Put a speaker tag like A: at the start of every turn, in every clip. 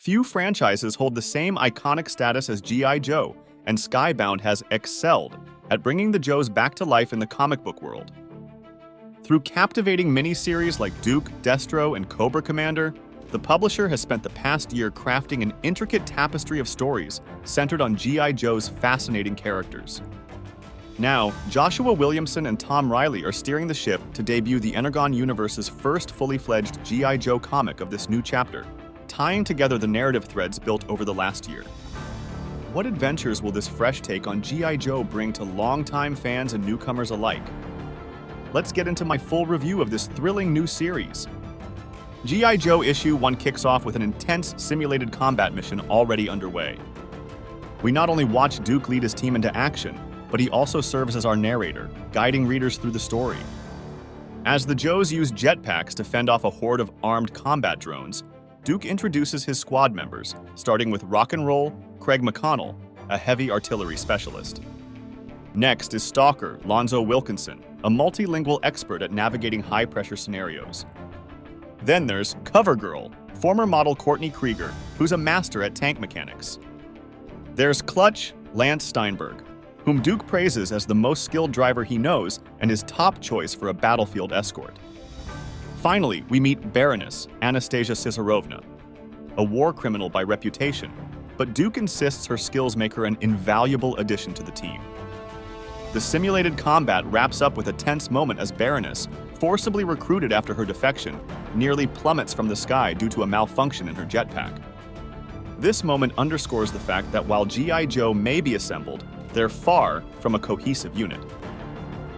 A: Few franchises hold the same iconic status as G.I. Joe, and Skybound has excelled at bringing the Joes back to life in the comic book world. Through captivating miniseries like Duke, Destro, and Cobra Commander, the publisher has spent the past year crafting an intricate tapestry of stories centered on G.I. Joe's fascinating characters. Now, Joshua Williamson and Tom Riley are steering the ship to debut the Energon universe's first fully fledged G.I. Joe comic of this new chapter, tying together the narrative threads built over the last year. What adventures will this fresh take on G.I. Joe bring to longtime fans and newcomers alike? Let's get into my full review of this thrilling new series. G.I. Joe Issue 1 kicks off with an intense simulated combat mission already underway. We not only watch Duke lead his team into action, but he also serves as our narrator, guiding readers through the story. As the Joes use jetpacks to fend off a horde of armed combat drones, Duke introduces his squad members, starting with Rock and Roll, Craig McConnell, a heavy artillery specialist. Next is Stalker, Lonzo Wilkinson, a multilingual expert at navigating high-pressure scenarios. Then there's Cover Girl, former model Courtney Krieger, who's a master at tank mechanics. There's Clutch, Lance Steinberg, whom Duke praises as the most skilled driver he knows and his top choice for a battlefield escort. Finally, we meet Baroness Anastasia Sisarovna, a war criminal by reputation, but Duke insists her skills make her an invaluable addition to the team. The simulated combat wraps up with a tense moment as Baroness, forcibly recruited after her defection, nearly plummets from the sky due to a malfunction in her jetpack. This moment underscores the fact that while G.I. Joe may be assembled, they're far from a cohesive unit.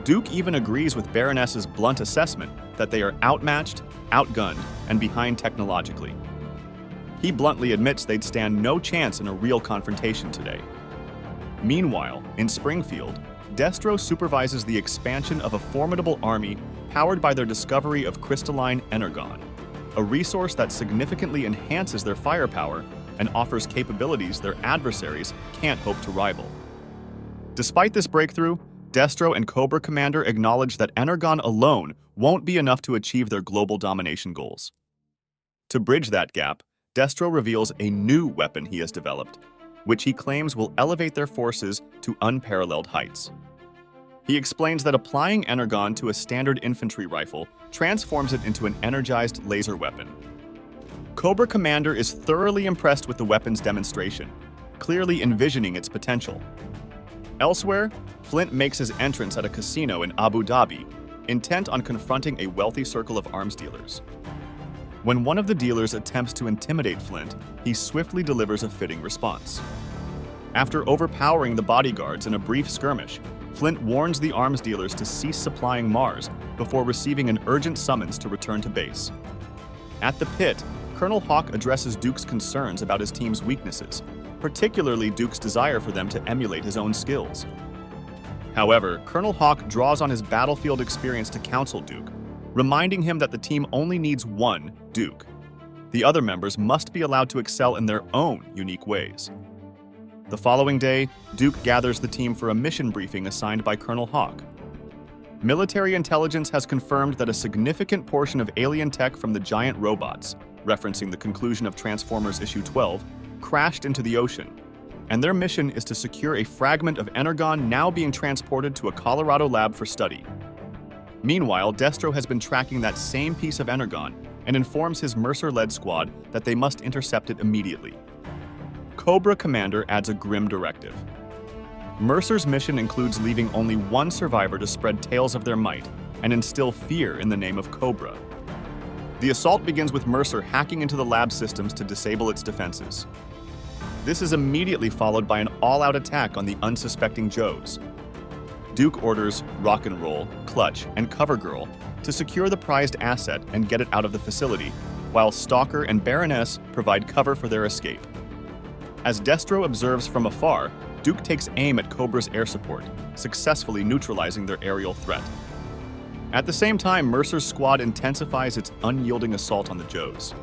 A: Duke even agrees with Baroness's blunt assessment that they are outmatched, outgunned, and behind technologically. He bluntly admits they'd stand no chance in a real confrontation today. Meanwhile, in Springfield, Destro supervises the expansion of a formidable army powered by their discovery of crystalline Energon, a resource that significantly enhances their firepower and offers capabilities their adversaries can't hope to rival. Despite this breakthrough, Destro and Cobra Commander acknowledge that Energon alone won't be enough to achieve their global domination goals. To bridge that gap, Destro reveals a new weapon he has developed, which he claims will elevate their forces to unparalleled heights. He explains that applying Energon to a standard infantry rifle transforms it into an energized laser weapon. Cobra Commander is thoroughly impressed with the weapon's demonstration, clearly envisioning its potential. Elsewhere, Flint makes his entrance at a casino in Abu Dhabi, intent on confronting a wealthy circle of arms dealers. When one of the dealers attempts to intimidate Flint, he swiftly delivers a fitting response. After overpowering the bodyguards in a brief skirmish, Flint warns the arms dealers to cease supplying Mars before receiving an urgent summons to return to base. At the pit, Colonel Hawk addresses Duke's concerns about his team's weaknesses, particularly Duke's desire for them to emulate his own skills. However, Colonel Hawk draws on his battlefield experience to counsel Duke, reminding him that the team only needs one Duke. The other members must be allowed to excel in their own unique ways. The following day, Duke gathers the team for a mission briefing assigned by Colonel Hawk. Military intelligence has confirmed that a significant portion of alien tech from the giant robots, referencing the conclusion of Transformers Issue 12, crashed into the ocean, and their mission is to secure a fragment of Energon now being transported to a Colorado lab for study. Meanwhile, Destro has been tracking that same piece of Energon and informs his Mercer-led squad that they must intercept it immediately. Cobra Commander adds a grim directive. Mercer's mission includes leaving only one survivor to spread tales of their might and instill fear in the name of Cobra. The assault begins with Mercer hacking into the lab systems to disable its defenses. This is immediately followed by an all-out attack on the unsuspecting Joes. Duke orders Rock and Roll, Clutch, and Cover Girl to secure the prized asset and get it out of the facility, while Stalker and Baroness provide cover for their escape. As Destro observes from afar, Duke takes aim at Cobra's air support, successfully neutralizing their aerial threat. At the same time, Mercer's squad intensifies its unyielding assault on the Joes.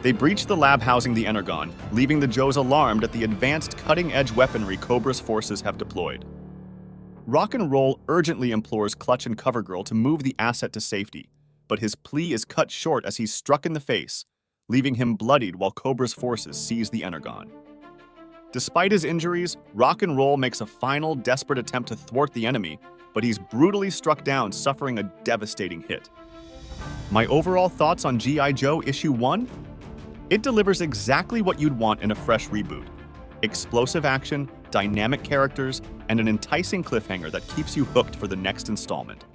A: They breach the lab housing the Energon, leaving the Joes alarmed at the advanced cutting-edge weaponry Cobra's forces have deployed. Rock and Roll urgently implores Clutch and Cover Girl to move the asset to safety, but his plea is cut short as he's struck in the face, leaving him bloodied while Cobra's forces seize the Energon. Despite his injuries, Rock and Roll makes a final, desperate attempt to thwart the enemy, but he's brutally struck down, suffering a devastating hit. My overall thoughts on G.I. Joe Issue 1? It delivers exactly what you'd want in a fresh reboot. Explosive action, dynamic characters, and an enticing cliffhanger that keeps you hooked for the next installment.